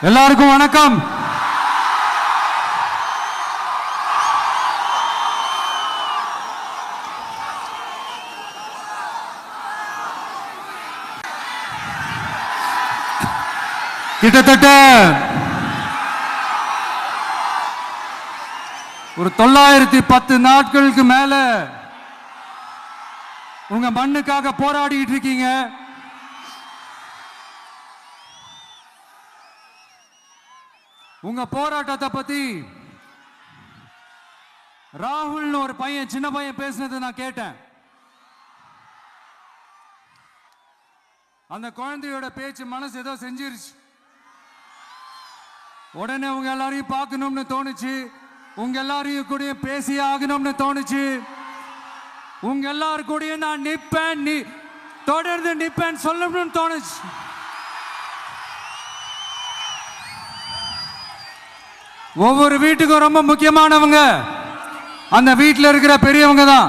எல்லாருக்கும் வணக்கம். கிட்டத்தட்ட ஒரு 910 நாட்களுக்கு மேல உங்க மண்ணுக்காக போராடிட்டு இருக்கீங்க. உங்க போராட்டத்தை பத்தி ராகுல்னு ஒரு பையன், சின்ன பையன் பேசினதை நான் கேட்டேன். அந்த குழந்தையோட பேச்சு மனசு ஏதோ செஞ்சிருச்சு. உடனே உங்க எல்லாரையும் பார்க்கணும்னு தோணுச்சு, உங்க எல்லாரையும் கூட பேசி ஆகணும்னு தோணுச்சு. உங்க எல்லாரும் கூட நான் நிப்பேன், தொடர்ந்து நிப்பேன் சொல்லணும்னு தோணுச்சு. ஒவ்வொரு வீட்டுக்கும் ரொம்ப முக்கியமானவங்க அந்த வீட்டில் இருக்கிற பெரியவங்க தான்.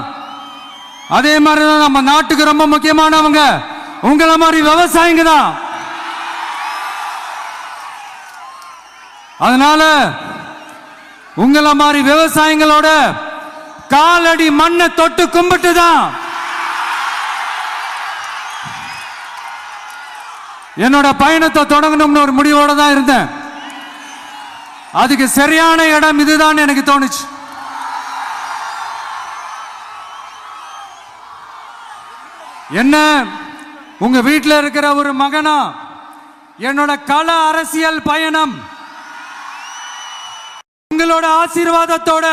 அதே மாதிரி தான் நம்ம நாட்டுக்கு ரொம்ப முக்கியமானவங்க உங்களை மாதிரி விவசாயிங்க தான். அதனால உங்களை மாதிரி விவசாயிகளோட காலடி மண்ணை தொட்டு கும்பிட்டு தான் என்னோட பயணத்தை தொடங்கணும்னு ஒரு முடிவோட தான் இருந்தேன். அதுக்கு சரியான இடம் இதுதான் எனக்கு தோணுச்சு. என்ன, உங்க வீட்டில் இருக்கிற ஒரு மகனா என்னோட கள அரசியல் பயணம் உங்களோட ஆசீர்வாதத்தோட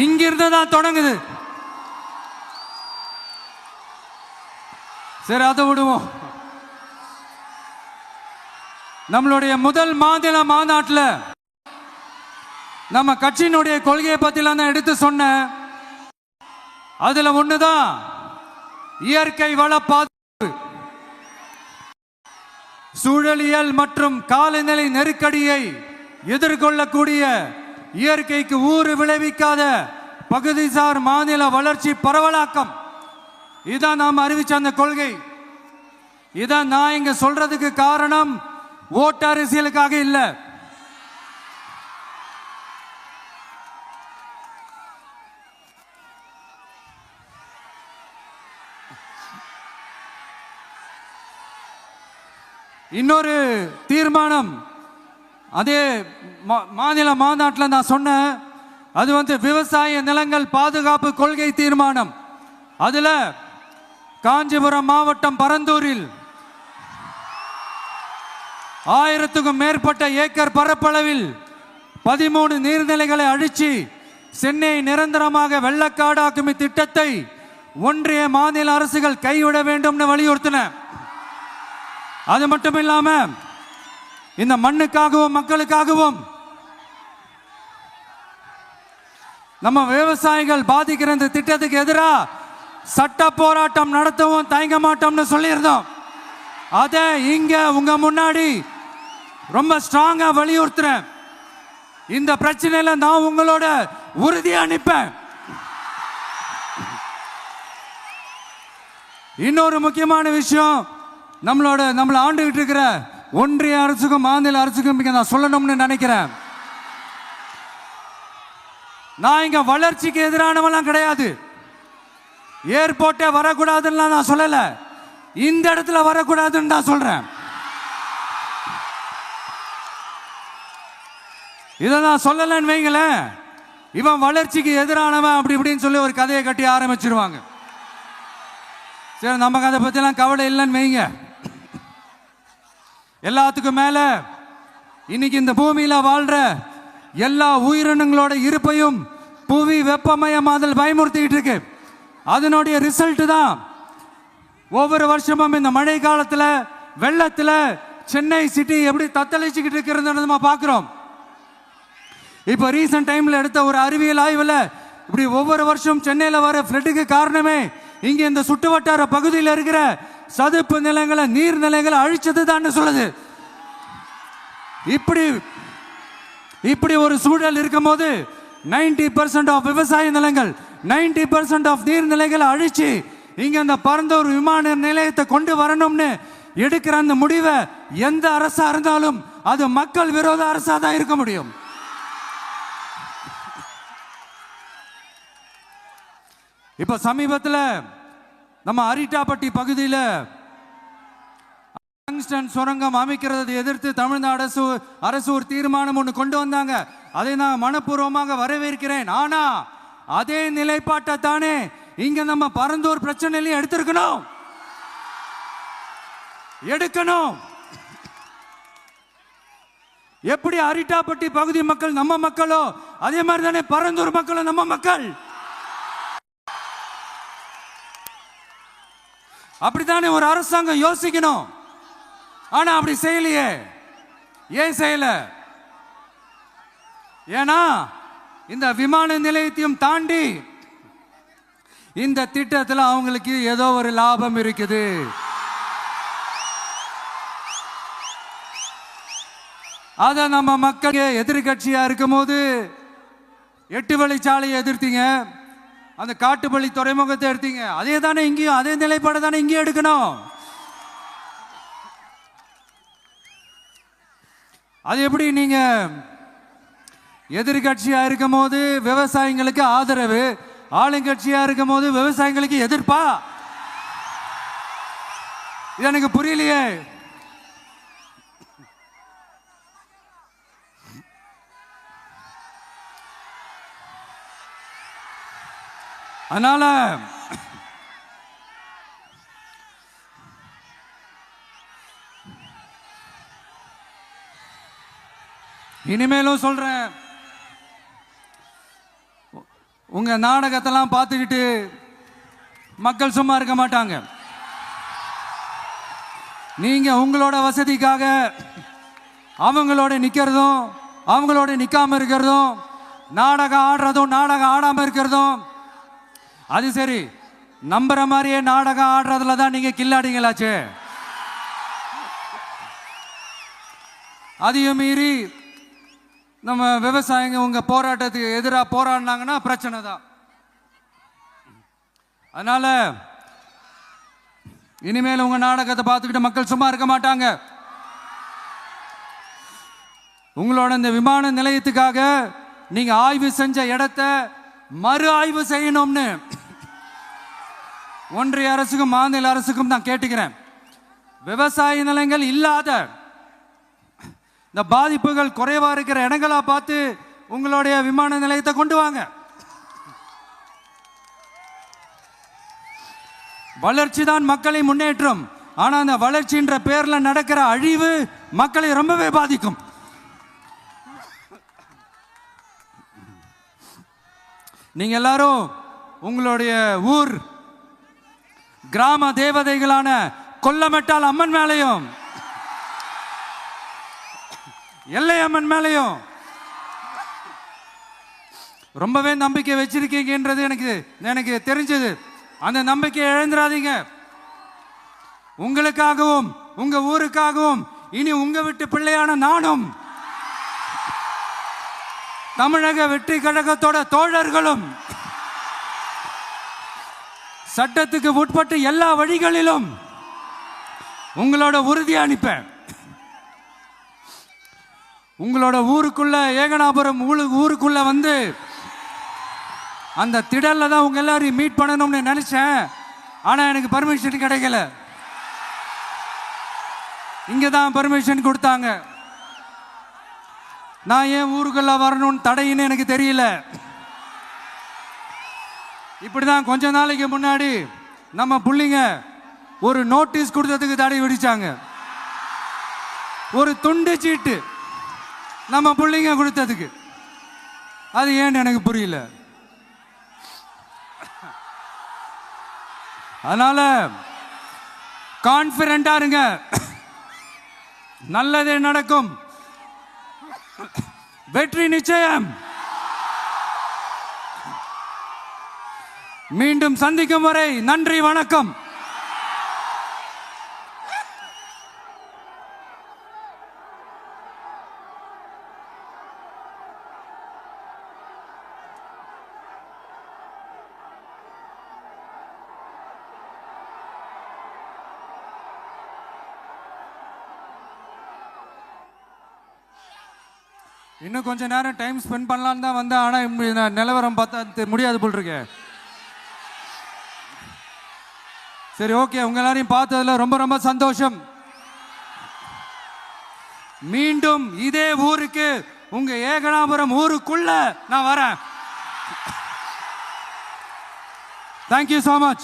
இங்கிருந்து தான் தொடங்குது. சரி, அதை விடுவோம். நம்மளுடைய முதல் மாநில மாநாட்டில் நம்ம கட்சியினுடைய கொள்கையை பத்திலாம் தான் எடுத்து சொன்னேன். அதுல ஒண்ணுதான் இயற்கை வள பாதுகாப்பு. சூழலியல் மற்றும் காலநிலை நெருக்கடியை எதிர்கொள்ளக்கூடிய, இயற்கைக்கு ஊறு விளைவிக்காத பகுதிசார் மாநில வளர்ச்சி பரவலாக்கம். இதான் நாம் அறிவிச்ச அந்த கொள்கை. இதான் நான் இங்க சொல்றதுக்கு காரணம் ஓட்டு அரசியலுக்காக இல்ல. இன்னொரு தீர்மானம் அதே மாநில மாநாட்டில் நான் சொன்னேன். அது விவசாய நிலங்கள் பாதுகாப்பு கொள்கை தீர்மானம். அதுல காஞ்சிபுரம் மாவட்டம் பரந்தூரில் 1000க்கும் மேற்பட்ட ஏக்கர் பரப்பளவில் 13 நீர்நிலைகளை அழிச்சு சென்னையை நிரந்தரமாக வெள்ளக்காடாக்கும் திட்டத்தை ஒன்றிய மாநில அரசுகள் கைவிட வேண்டும் வலியுறுத்தின. அது மட்டும் இல்லாம இந்த மண்ணுக்காகவும் மக்களுக்காகவும் நம்ம விவசாயிகள் பாதிக்கிற இந்த திட்டத்துக்கு எதிராக சட்ட போராட்டம் நடத்தவும் தயங்க மாட்டோம்னு சொல்லியிருந்தோம். அதை இங்க உங்க முன்னாடி ரொம்ப ஸ்ட்ராங்கா வலியுறுத்துறேன். இந்த பிரச்சனையில நான் உங்களோட உறுதியா நிற்பேன். இன்னொரு முக்கியமான விஷயம், நம்மளை ஆண்டுகிட்டு இருக்கிற ஒன்றிய அரசுக்கும் மாநில அரசுக்கும் இங்க நான் சொல்லணும்னு நினைக்கிறேன். நான் இங்க வளர்ச்சிக்கு எதிரானவெல்லாம் கிடையாது. ஏர்போர்ட்டே வரக்கூடாதுன்னு நான் சொல்லல, இந்த இடத்துல வரக்கூடாதுன்னு நான் சொல்றேன். இதை நான் சொல்லலன்னு வைங்களேன், இவன் வளர்ச்சிக்கு எதிரானவன் அப்படி இப்படின்னு சொல்லி ஒரு கதையை கட்டி ஆரம்பிச்சிருவாங்க. சரி, நமக்கு அதை பத்திலாம் கவலை இல்லைன்னு வைங்க. எல்லாத்துக்கும் மேல இன்னைக்கு இந்த பூமியில வாழ்ற எல்லா உயிரினங்களோட இருப்பையும் புவி வெப்பமயமாதல் பயமுறுத்திட்டு இருக்கு. அதனுடைய ரிசல்ட் தான் ஒவ்வொரு வருஷமும் இந்த மழை காலத்துல வெள்ளத்துல சென்னை சிட்டி எப்படி தத்தளிச்சுக்கிட்டு இருக்கிறது நம்ம பார்க்கிறோம். இப்போ ரீசன்ட் டைம்ல எடுத்த ஒரு அறிவியல் ஆய்வுல இப்படி ஒவ்வொரு வருஷம் சென்னையில வர ஃப்ளட்டுக்கு காரணமே இங்க இந்த சுற்றுவட்டார பகுதியில் இருக்கிற சதுப்பு நிலங்களை, நீர்நிலைகளை அழிச்சது தான் சொல்லுது. இப்படி ஒரு சூழல் இருக்கும் போது 90% ஆஃப் விவசாய நிலங்கள், 90% ஆஃப் நீர்நிலைகளை அழிச்சு இங்க அந்த பரந்தூர் விமான நிலையத்தை கொண்டு வரணும்னு எடுக்கிற அந்த முடிவை எந்த அரசா இருந்தாலும் அது மக்கள் விரோத அரசா தான் இருக்க முடியும். இப்ப சமீபத்தில் நம்ம அரிட்டாப்பட்டி பகுதியில் சுரங்கம் அமைக்கிறதை எதிர்த்து தமிழ்நாடு அரசு ஒரு தீர்மானம் ஒன்று கொண்டு வந்தாங்க. அதை நான் மனப்பூர்வமாக வரவேற்கிறேன். ஆனா அதே நிலைப்பாட்டை தானே இங்க நம்ம பரந்தூர் பிரச்சனையிலையும் எடுக்கணும். எப்படி அரிட்டாப்பட்டி பகுதி மக்கள் நம்ம மக்களோ அதே மாதிரி தானே பரந்தூர் மக்களும் நம்ம மக்கள். அப்படித்தானே ஒரு அரசாங்கம் யோசிக்கணும். ஆனா அப்படி செய்யலையே. ஏன் செய்யல? ஏன்னா இந்த விமான நிலையத்தையும் தாண்டி இந்த திட்டத்தில் அவங்களுக்கு ஏதோ ஒரு லாபம் இருக்குது. அத நம்ம மக்கள் எதிர்கட்சியா இருக்கும் போது 8 வழிச்சாலையை எதிர்த்தீங்க, அந்த காட்டுப்பள்ளி துறைமுகத்தை எடுத்தீங்க. அதே தானே இங்கேயும் அதே நிலைப்பாடு தானே இங்கேயும் எடுக்கணும். அது எப்படி நீங்க எதிர்கட்சியா இருக்கும் போது விவசாயிகளுக்கு ஆதரவு, ஆளுங்கட்சியா இருக்கும் போது விவசாயிகளுக்கு எதிர்ப்பா? இது எனக்கு புரியலையே. அதனால இனிமேலும் சொல்றேன், உங்க நாடகத்தெல்லாம் பார்த்துக்கிட்டு மக்கள் சும்மா இருக்க மாட்டாங்க. நீங்க உங்களோட வசதிக்காக அவங்களோட நிக்கிறதும் அவங்களோட நிக்காம இருக்கிறதும், நாடகம் ஆடுறதும் நாடகம் ஆடாம இருக்கிறதும், அது சரி. நம்புற மாதிரியே நாடகம் ஆடுறதுல தான் நீங்க கில்லாடிங்களாச்சு. அதையும் மீறி நம்ம விவசாயிங்க உங்க போராட்டத்துக்கு எதிராக போராடினாங்கன்னா பிரச்சனை தான். அதனால இனிமேல் உங்க நாடகத்தை பார்த்துக்கிட்டு மக்கள் சும்மா இருக்க மாட்டாங்க. உங்களோட இந்த விமான நிலையத்துக்காக நீங்க ஆய்வு செஞ்ச இடத்தை மறு ஆய்வு செய்யணும்னு ஒன்றிய அரசுக்கும் மாநில அரசுக்கும் நான் கேட்டுக்கிறேன். விவசாய நிலங்கள் இல்லாத இந்த பாதிப்புகள் குறைவா இருக்கிற இடங்களா பார்த்து உங்களுடைய விமான நிலையத்தை கொண்டு வாங்க. வளர்ச்சி தான் மக்களை முன்னேற்றம். ஆனா அந்த வளர்ச்சின்ற பேர்ல நடக்கிற அழிவு மக்களை ரொம்பவே பாதிக்கும். நீங்க எல்லாரும் உங்களுடைய ஊர் கிராம தேவதைகளான கொல்லமெட்டால் அம்மன் மேலையும் எல்லை அம்மன் மேலையும் ரொம்பவே நம்பிக்கை வச்சிருக்கீங்கன்றது எனக்கு தெரிஞ்சது. அந்த நம்பிக்கையை இழந்துடாதீங்க. உங்களுக்காகவும் உங்க ஊருக்காகவும் இனி உங்க வீட்டு பிள்ளையான நானும் தமிழக வெற்றி கழகத்தோட தோழர்களும் சட்டத்துக்கு உட்பட்டு எல்லா வழிகளிலும் உங்களோட உறுதி அனுப்பேன். உங்களோட ஊருக்குள்ள ஏகனாபுரம் ஊருக்குள்ள வந்து அந்த திடல்ல தான் உங்க எல்லாரையும் மீட் பண்ணணும்னு நினைச்சேன். ஆனா எனக்கு பர்மிஷன் கிடைக்கல. இங்க தான் பர்மிஷன் கொடுத்தாங்க. நான் ஏன் ஊருக்குள்ள வரணும்னு தடையின்னு எனக்கு தெரியல. இப்படிதான் கொஞ்ச நாளைக்கு முன்னாடி நம்ம புள்ளிங்க ஒரு நோட்டீஸ் கொடுத்ததுக்கு தடை விதிச்சாங்க. ஒரு துண்டு சீட்டு நம்ம புள்ளிங்க கொடுத்ததுக்கு. அது ஏன்னு எனக்கு புரியல. அதனால கான்பிடண்டா இருங்க, நல்லதே நடக்கும், வெற்றி நிச்சயம். மீண்டும் சந்திக்கும் வரை நன்றி, வணக்கம். இன்னும் கொஞ்ச நேரம் டைம் ஸ்பெண்ட் பண்ணலான்னு தான் வந்தேன். ஆனால் நிலவரம் பார்த்தா முடியாது போல் இருக்கு. சரி, ஓகே. உங்க எல்லாரையும் பார்த்ததுல ரொம்ப ரொம்ப சந்தோஷம். மீண்டும் இதே ஊருக்கு, உங்க ஏகனாபுரம் ஊருக்குள்ள நான் வரேன். Thank you so much.